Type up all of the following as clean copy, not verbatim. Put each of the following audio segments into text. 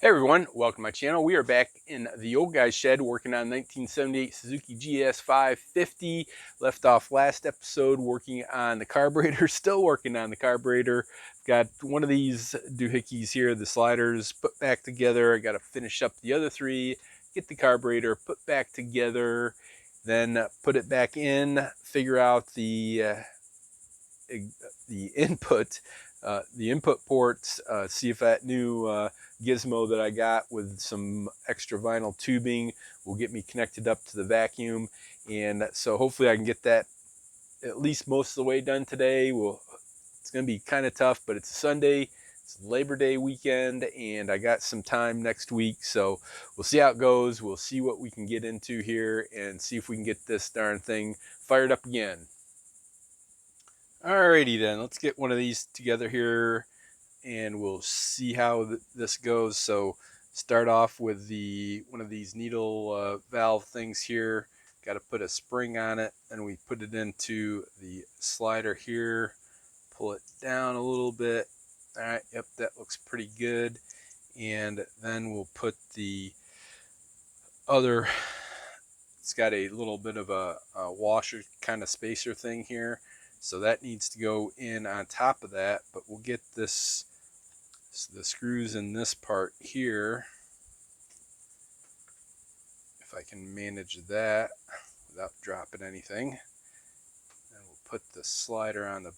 Hey everyone, welcome to my channel. We are back in the old guy's shed working on 1978 Suzuki GS550. Left off last episode working on the carburetor, still working on the carburetor. Got one of these doohickeys here, the sliders, put back together. I got to finish up the other three, get the carburetor put back together, then put it back in, figure out the input ports, see if that new gizmo that I got with some extra vinyl tubing will get me connected up to the vacuum. And so hopefully I can get that at least most of the way done today. It's going to be kind of tough, but it's a Sunday. It's Labor Day weekend, and I got some time next week, so we'll see how it goes. We'll see what we can get into here and see if we can get this darn thing fired up again. Alrighty then, let's get one of these together here and we'll see how this goes. So start off with one of these needle valve things here. Got to put a spring on it, and we put it into the slider here, pull it down a little bit. All right, yep, that looks pretty good. And then we'll put the other, it's got a little bit of a washer kind of spacer thing here, so that needs to go in on top of that. But we'll get the screws in this part here, if I can manage that without dropping anything. And we'll put the slider on the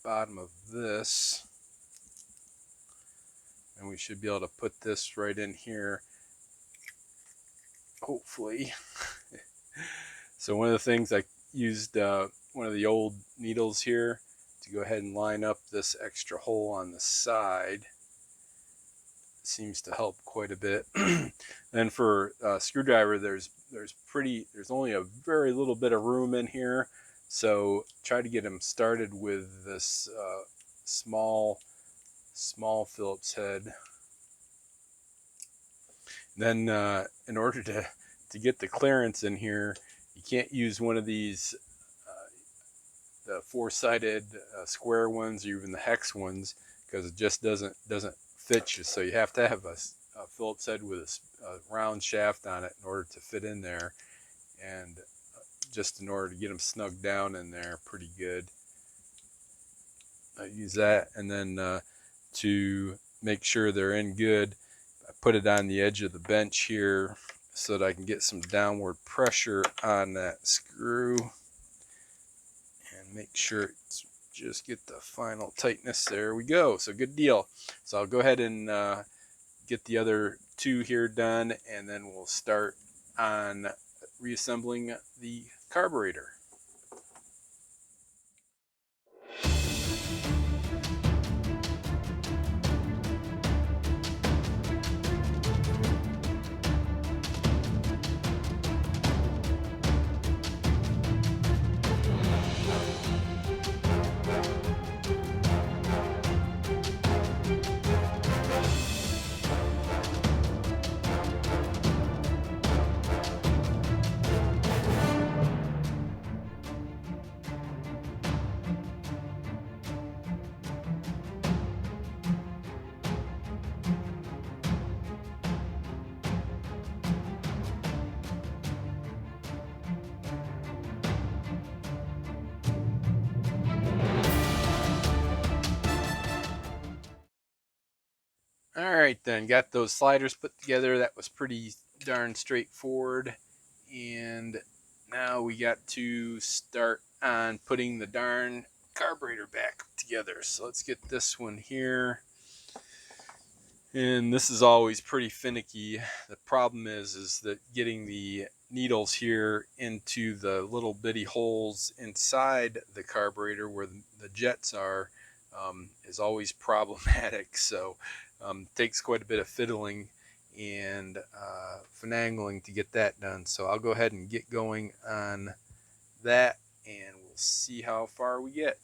bottom of this, and we should be able to put this right in here, hopefully. So one of the things, I used one of the old needles here to go ahead and line up this extra hole on the side. It seems to help quite a bit. Then for screwdriver, there's only a very little bit of room in here, so try to get them started with this small Phillips head. Then in order to get the clearance in here, you can't use one of these the four-sided square ones or even the hex ones, because it just doesn't fit you. So you have to have a Phillips head with a round shaft on it in order to fit in there, and just in order to get them snugged down in there pretty good. I use that, and then to make sure they're in good, I put it on the edge of the bench here so that I can get some downward pressure on that screw and make sure it's just get the final tightness. There we go. So good deal. So I'll go ahead and get the other two here done, and then we'll start on reassembling the carburetor. Alright then, got those sliders put together. That was pretty darn straightforward. And now we got to start on putting the darn carburetor back together. So let's get this one here. And this is always pretty finicky. The problem is that getting the needles here into the little bitty holes inside the carburetor where the jets are is always problematic. So takes quite a bit of fiddling and finagling to get that done. So I'll go ahead and get going on that, and we'll see how far we get.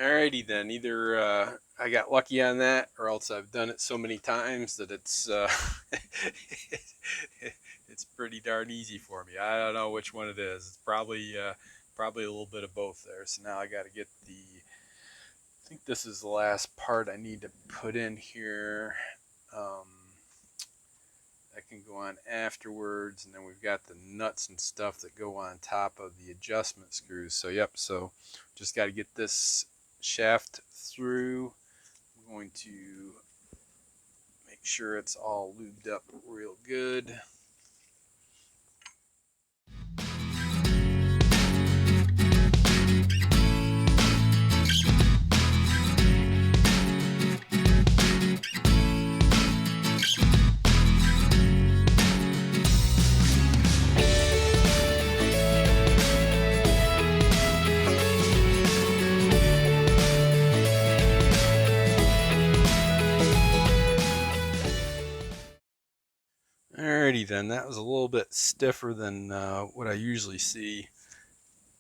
Alrighty then, either I got lucky on that, or else I've done it so many times that it's it's pretty darn easy for me. I don't know which one it is. It's probably probably a little bit of both there. So now I got to get the. I think this is the last part I need to put in here. That can go on afterwards, and then we've got the nuts and stuff that go on top of the adjustment screws. So yep, so just got to get this shaft through. I'm going to make sure it's all lubed up real good. Alrighty then, that was a little bit stiffer than what I usually see.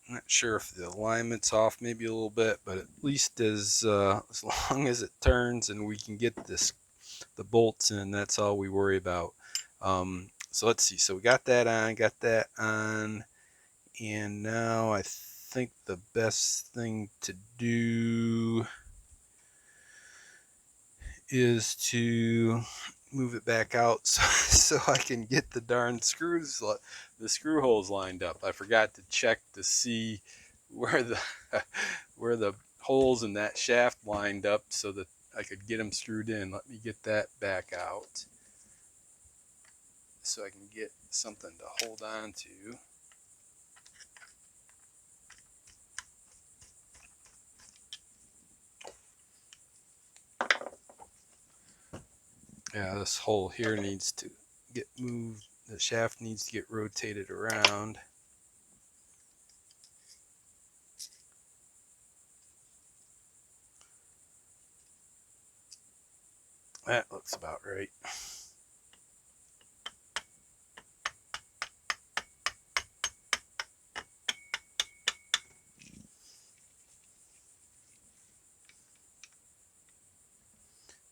I'm not sure if the alignment's off, maybe a little bit, but at least as long as it turns and we can get the bolts in, that's all we worry about. So let's see. So we got that on, and now I think the best thing to do is to move it back out so I can get the darn screws, the screw holes lined up. I forgot to check to see where the where the holes in that shaft lined up so that I could get them screwed in. Let me get that back out so I can get something to hold on to. Yeah, this hole here needs to get moved. The shaft needs to get rotated around. That looks about right.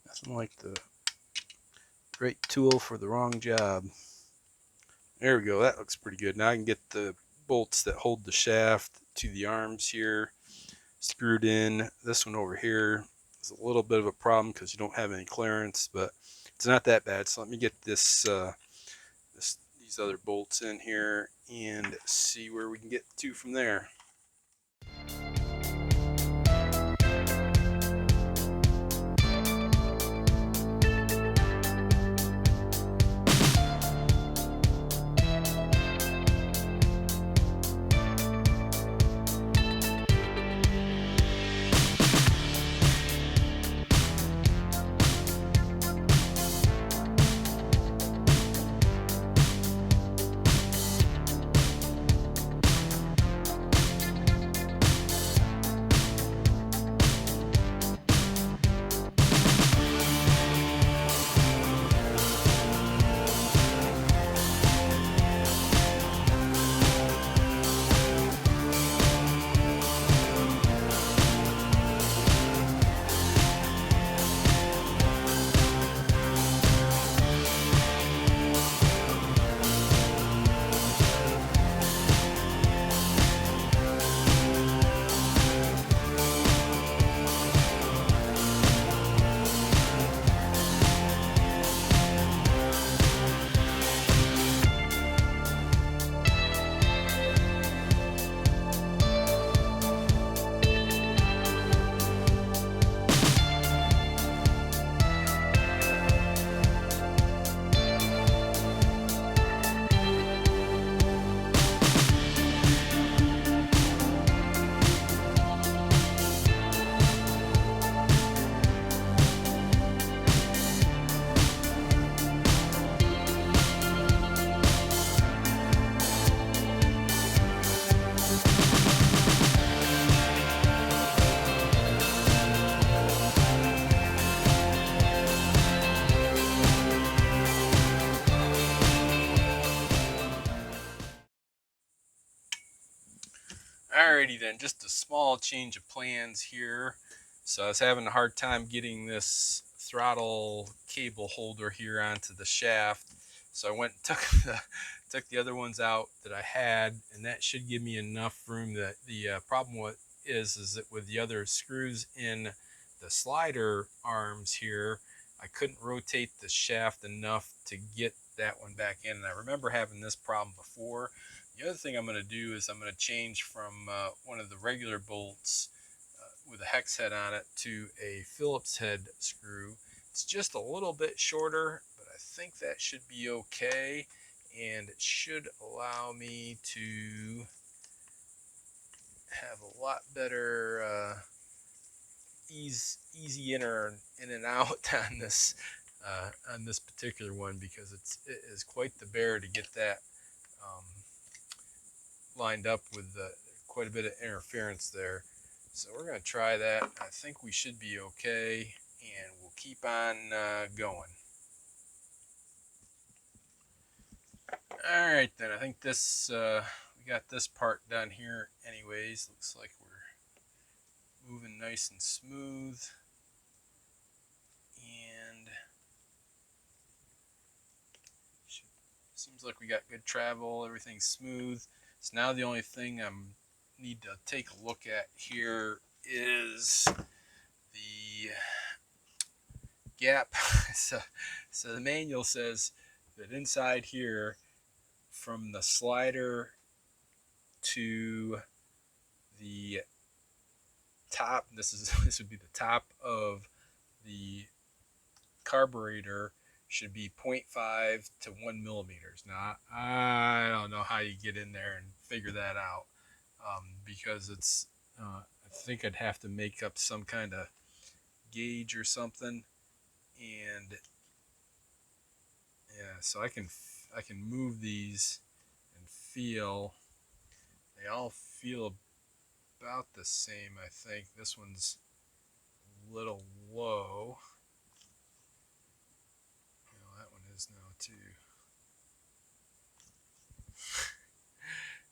Nothing like the right tool for the wrong job. There we go. That looks pretty good. Now I can get the bolts that hold the shaft to the arms here screwed in. This one over here is a little bit of a problem because you don't have any clearance, but it's not that bad. So let me get these other bolts in here and see where we can get to from there. Alrighty then, just a small change of plans here. So I was having a hard time getting this throttle cable holder here onto the shaft. So I went and took the other ones out that I had, and that should give me enough room. That the problem is that with the other screws in the slider arms here, I couldn't rotate the shaft enough to get that one back in. And I remember having this problem before. The other thing I'm going to do is I'm going to change from one of the regular bolts with a hex head on it to a Phillips head screw. It's just a little bit shorter, but I think that should be okay, and it should allow me to have a lot better easy in and out on this particular one, because it is quite the bear to get that lined up with quite a bit of interference there. So we're going to try that. I think we should be okay, and we'll keep on going. All right then, I think this we got this part done here anyways. Looks like we're moving nice and smooth, and seems like we got good travel. Everything's smooth. So now the only thing I need to take a look at here is the gap. So the manual says that inside here, from the slider to the top, this would be the top of the carburetor, should be 0.5 to 1 millimeters. Now I don't know how you get in there and figure that out, because it's I think I'd have to make up some kind of gauge or something. And yeah, so I can move these and feel. They all feel about the same, I think. This one's a little low. That one is now too.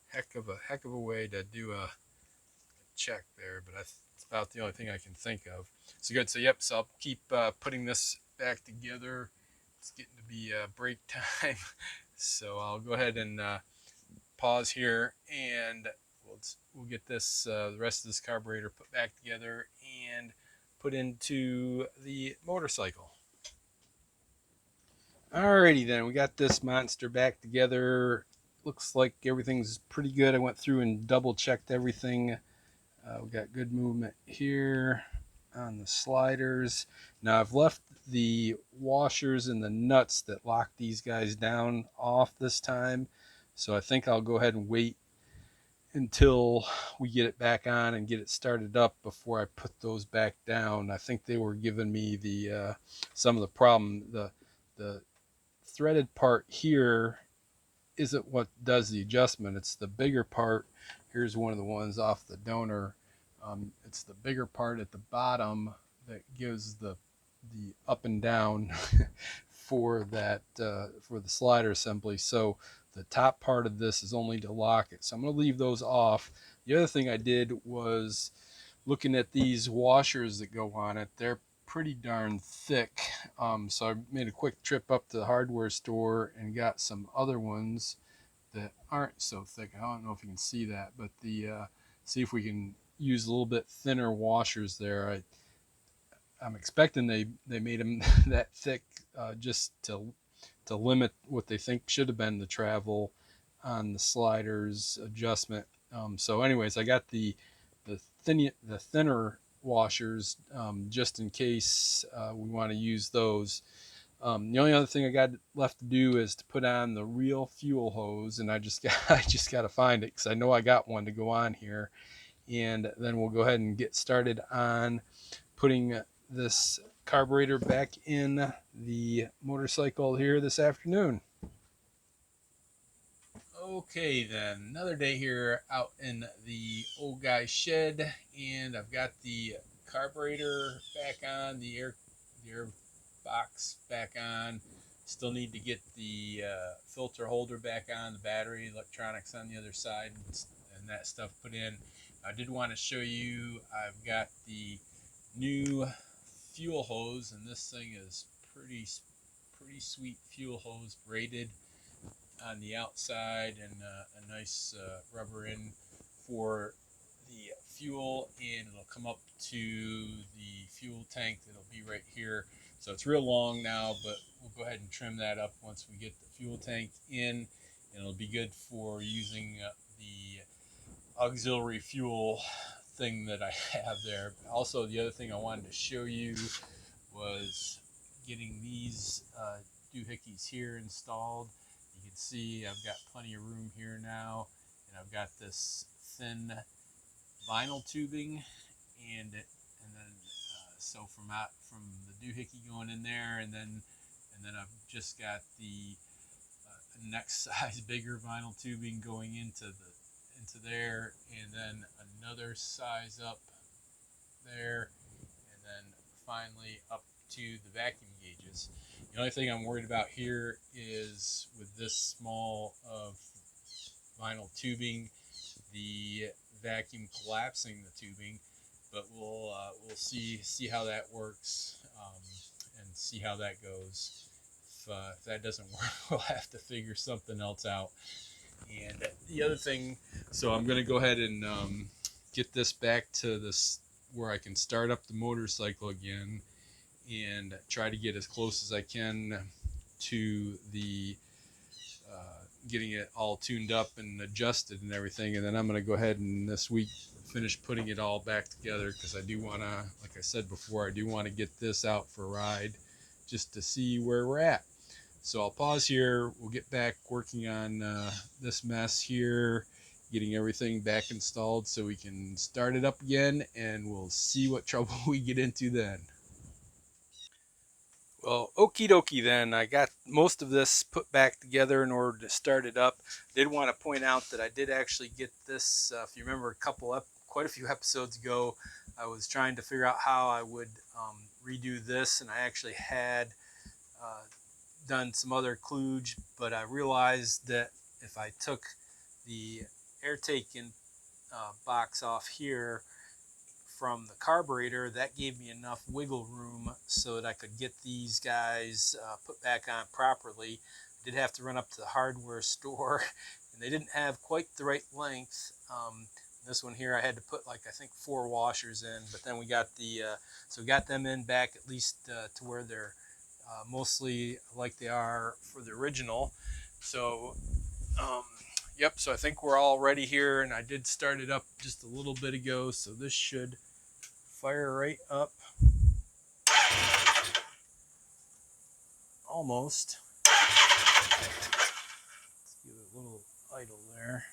heck of a way to do a check there, but it's about the only thing I can think of. So good. So yep. So I'll keep putting this back together. It's getting to be break time, so I'll go ahead and pause here, and we'll get this the rest of this carburetor put back together and put into the motorcycle. Alrighty then, we got this monster back together. Looks like everything's pretty good. I went through and double checked everything. We got good movement here on the sliders. Now I've left the washers and the nuts that lock these guys down off this time, so I think I'll go ahead and wait until we get it back on and get it started up before I put those back down. I think they were giving me the some of the problem. The threaded part here isn't what does the adjustment. It's the bigger part. Here's one of the ones off the donor. It's the bigger part at the bottom that gives the up and down for that for the slider assembly. So the top part of this is only to lock it. So I'm going to leave those off. The other thing I did was looking at these washers that go on it. They're pretty darn thick. So I made a quick trip up to the hardware store and got some other ones that aren't so thick. I don't know if you can see that, but see if we can use a little bit thinner washers there. I'm expecting they made them that thick just to limit what they think should have been the travel on the sliders adjustment. So anyways, I got the thinner washers just in case we want to use those. The only other thing I got left to do is to put on the real fuel hose, and I just got to find it because I know I got one to go on here, and then we'll go ahead and get started on putting this carburetor back in the motorcycle here this afternoon. Okay then, another day here out in the old guy's shed, and I've got the carburetor back on, the air box back on. Still need to get the filter holder back on, the battery, electronics on the other side, and that stuff put in. I did want to show you, I've got the new fuel hose, and this thing is pretty sweet fuel hose, braided on the outside, and a nice rubber end for the fuel, and it'll come up to the fuel tank that'll be right here. So it's real long now, but we'll go ahead and trim that up once we get the fuel tank in, and it'll be good for using the auxiliary fuel thing that I have there. Also, the other thing I wanted to show you was getting these doohickeys here installed. You can see I've got plenty of room here now, and I've got this thin vinyl tubing, and then so from the doohickey going in there, and then I've just got the next size bigger vinyl tubing going into there, and then another size up there, and then finally up to the vacuum gauges. The only thing I'm worried about here is with this small of vinyl tubing, the vacuum collapsing the tubing, but we'll see how that works, and see how that goes. If that doesn't work, we'll have to figure something else out. And the other thing, so I'm going to go ahead and get this back to this where I can start up the motorcycle again, and try to get as close as I can to the getting it all tuned up and adjusted and everything. And then I'm going to go ahead and this week finish putting it all back together, because I do want to, like I said before, I do want to get this out for a ride just to see where we're at. So I'll pause here. We'll get back working on this mess here, getting everything back installed so we can start it up again, and we'll see what trouble we get into then. Well, okie dokie then. I got most of this put back together in order to start it up. Did want to point out that I did actually get this, if you remember quite a few episodes ago, I was trying to figure out how I would redo this, and I actually had done some other kludge, but I realized that if I took the air taken box off here from the carburetor, that gave me enough wiggle room so that I could get these guys put back on properly. I did have to run up to the hardware store, and they didn't have quite the right length. This one here I had to put, like, I think 4 washers in, but then we got so we got them in back at least to where they're mostly like they are for the original. So yep, so I think we're all ready here, and I did start it up just a little bit ago, so this should fire right up. Almost. Let's give it a little idle there.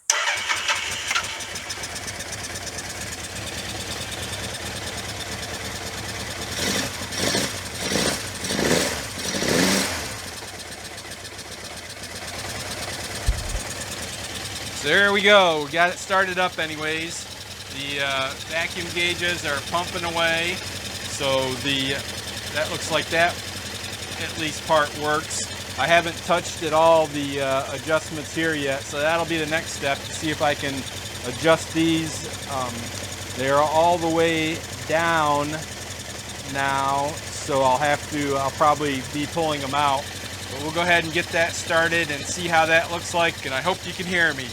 So there we go. We got it started up anyways. The vacuum gauges are pumping away, so that looks like that at least part works. I haven't touched at all the adjustments here yet, so that'll be the next step to see if I can adjust these. They're all the way down now, so I'll probably be pulling them out. But we'll go ahead and get that started and see how that looks like, and I hope you can hear me.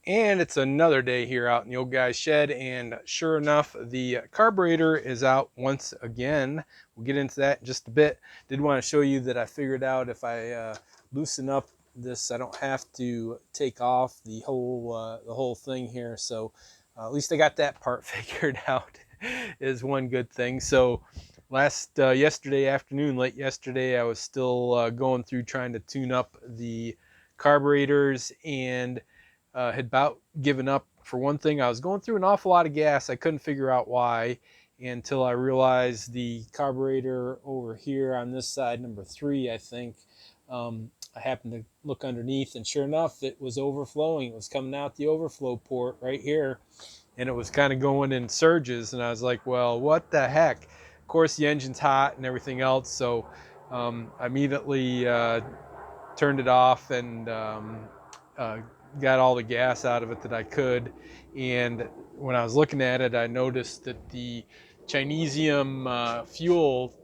And it's another day here out in the old guy's shed, and sure enough, the carburetor is out once again. We'll get into that in just a bit. Did want to show you that I figured out if I loosen up this, I don't have to take off the whole thing here. So at least I got that part figured out is one good thing. So yesterday afternoon, late yesterday, I was still going through trying to tune up the carburetors, and had about given up. For one thing, I was going through an awful lot of gas. I couldn't figure out why until I realized the carburetor over here on this side, number 3, I think, I happened to look underneath, and sure enough, it was overflowing. It was coming out the overflow port right here, and it was kind of going in surges, and I was like, well, what the heck? Of course, the engine's hot and everything else, so I immediately turned it off and got all the gas out of it that I could. And when I was looking at it, I noticed that the Chinesium fuel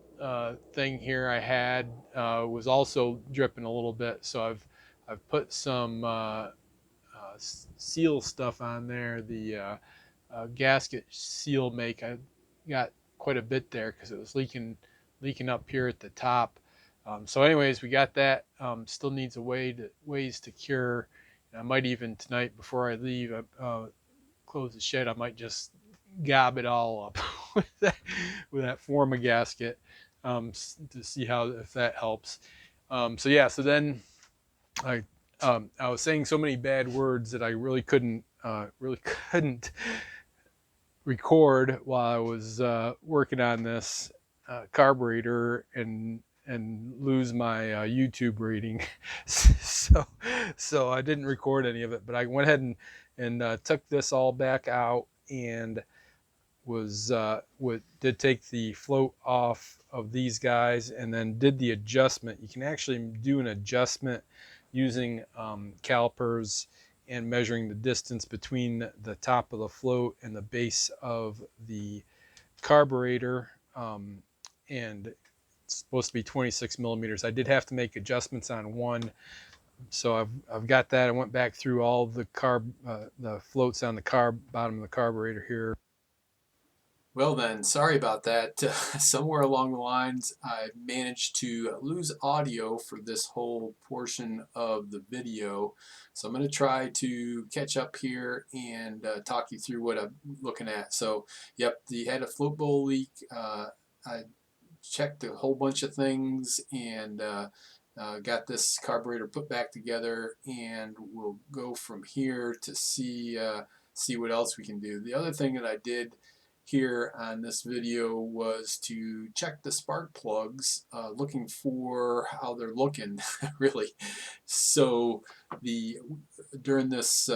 thing here I had was also dripping a little bit. So I've put some seal stuff on there. The gasket seal make, I got quite a bit there because it was leaking up here at the top. So anyways, we got that. Still needs ways to cure. And I might even tonight before I leave, close the shed, I might just gob it all up with that Forma gasket, to see how, if that helps. So yeah, so then I was saying so many bad words that I really couldn't record while I was working on this carburetor and lose my YouTube rating. So I didn't record any of it, but I went ahead and took this all back out and did take the float off of these guys and then did the adjustment. You can actually do an adjustment using calipers and measuring the distance between the top of the float and the base of the carburetor. And it's supposed to be 26 millimeters. I did have to make adjustments on one, so I've got that. I went back through all the the floats on the bottom of the carburetor here. Well then, sorry about that. Somewhere along the lines, I managed to lose audio for this whole portion of the video. So I'm going to try to catch up here and talk you through what I'm looking at. So, yep, they had a float bowl leak. I checked a whole bunch of things and got this carburetor put back together, and we'll go from here to see what else we can do. The other thing that I did here on this video was to check the spark plugs, looking for how they're looking really. So during this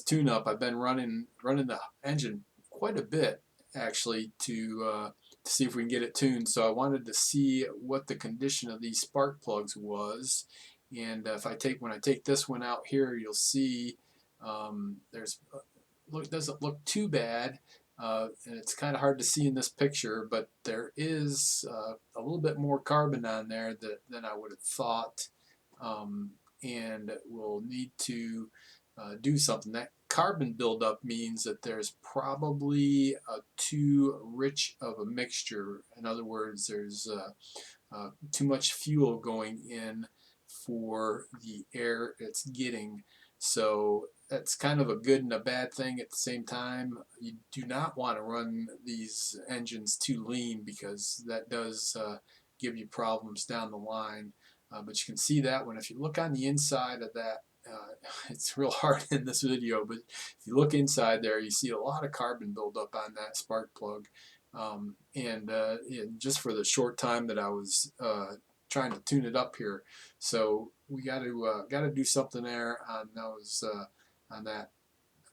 tune-up, I've been running the engine quite a bit actually to see if we can get it tuned. So I wanted to see what the condition of these spark plugs was, and when I take this one out here, you'll see it doesn't look too bad. And it's kind of hard to see in this picture, but there is a little bit more carbon on there than I would have thought, and we'll need to do something. That carbon buildup means that there's probably too rich of a mixture. In other words, there's too much fuel going in for the air it's getting. So that's kind of a good and a bad thing at the same time. You do not want to run these engines too lean, because that does give you problems down the line. But you can see that if you look on the inside of that, it's real hard in this video, but if you look inside there, you see a lot of carbon buildup on that spark plug. And just for the short time that I was trying to tune it up here, so we got to do something there on those on that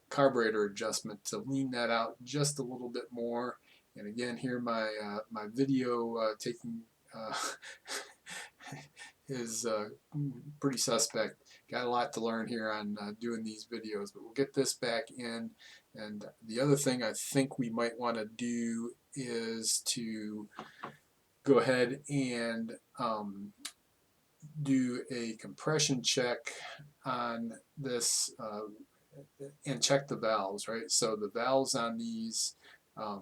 carburetor adjustment to lean that out just a little bit more. And again, here my my video taking is pretty suspect. Got a lot to learn here on doing these videos, but we'll get this back in. And the other thing I think we might want to do is to go ahead and do a compression check on this and check the valves, right? So the valves on these are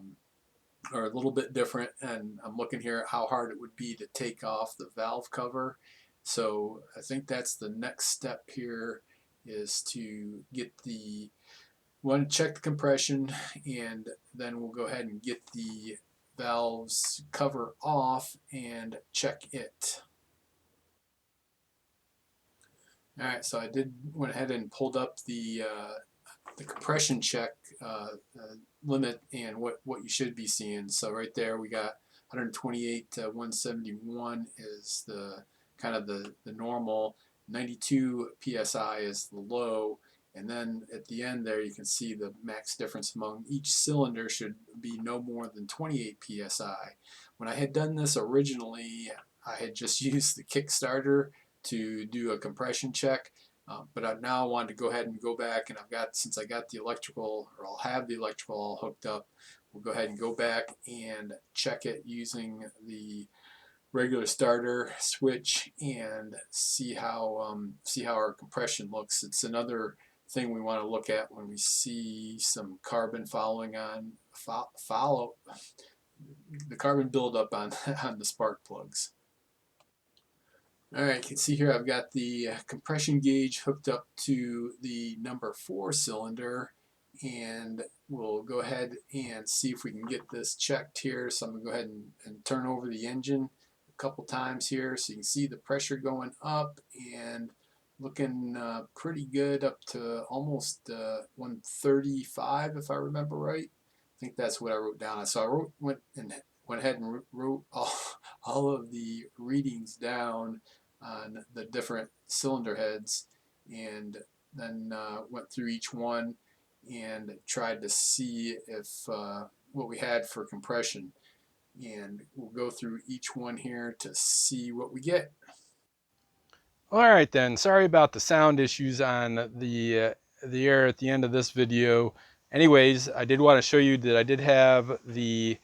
a little bit different, and I'm looking here at how hard it would be to take off the valve cover. So I think that's the next step here, is to get want to check the compression, and then we'll go ahead and get the valves cover off and check it. All right, so I went ahead and pulled up the compression check limit and what you should be seeing. So right there we got 128 to 171 is the kind of the normal. 92 psi is the low, and then at the end there you can see the max difference among each cylinder should be no more than 28 psi. When I had done this originally, I had just used the Kickstarter to do a compression check. But now I wanted to go ahead and go back, and since I got the electrical, or I'll have the electrical all hooked up, we'll go ahead and go back and check it using the regular starter switch and see how our compression looks. It's another thing we want to look at when we see some carbon follow the carbon buildup on on the spark plugs. All right, you can see here I've got the compression gauge hooked up to the number 4 cylinder, and we'll go ahead and see if we can get this checked here. So I'm going to go ahead and turn over the engine a couple times here so you can see the pressure going up and looking pretty good, up to almost 135 if I remember right. I think that's what I wrote down. So I went ahead and wrote all of the readings down on the different cylinder heads, and then went through each one and tried to see if what we had for compression, and we'll go through each one here to see what we get. All right then, sorry about the sound issues on the air at the end of this video. Anyways, I did want to show you that I did have the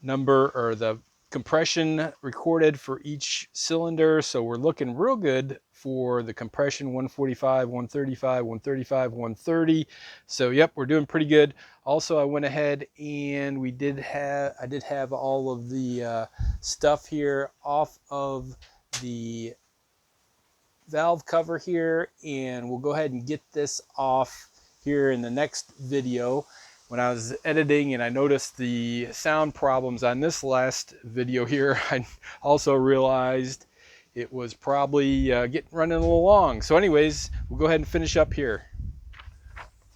number, or the compression, recorded for each cylinder. So we're looking real good for the compression: 145, 135, 135, 130. So yep, we're doing pretty good. Also, I went ahead and I did have all of the stuff here off of the valve cover here, and we'll go ahead and get this off here in the next video. When I was editing and I noticed the sound problems on this last video here, I also realized it was probably running a little long. So anyways, we'll go ahead and finish up here.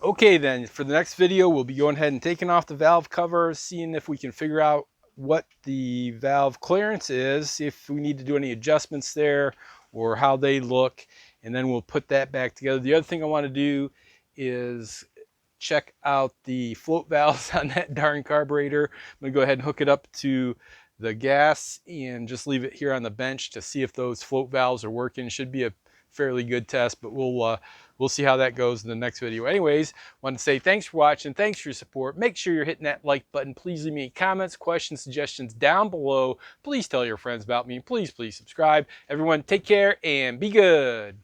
Okay then, for the next video, we'll be going ahead and taking off the valve cover, seeing if we can figure out what the valve clearance is, see if we need to do any adjustments there or how they look, and then we'll put that back together. The other thing I want to do is check out the float valves on that darn carburetor. I'm going to go ahead and hook it up to the gas and just leave it here on the bench to see if those float valves are working. Should be a fairly good test, but we'll see how that goes in the next video. Anyways, want to say thanks for watching, thanks for your support. Make sure you're hitting that like button. Please leave me comments, questions, suggestions down below. Please tell your friends about me. Please subscribe. Everyone, take care and be good.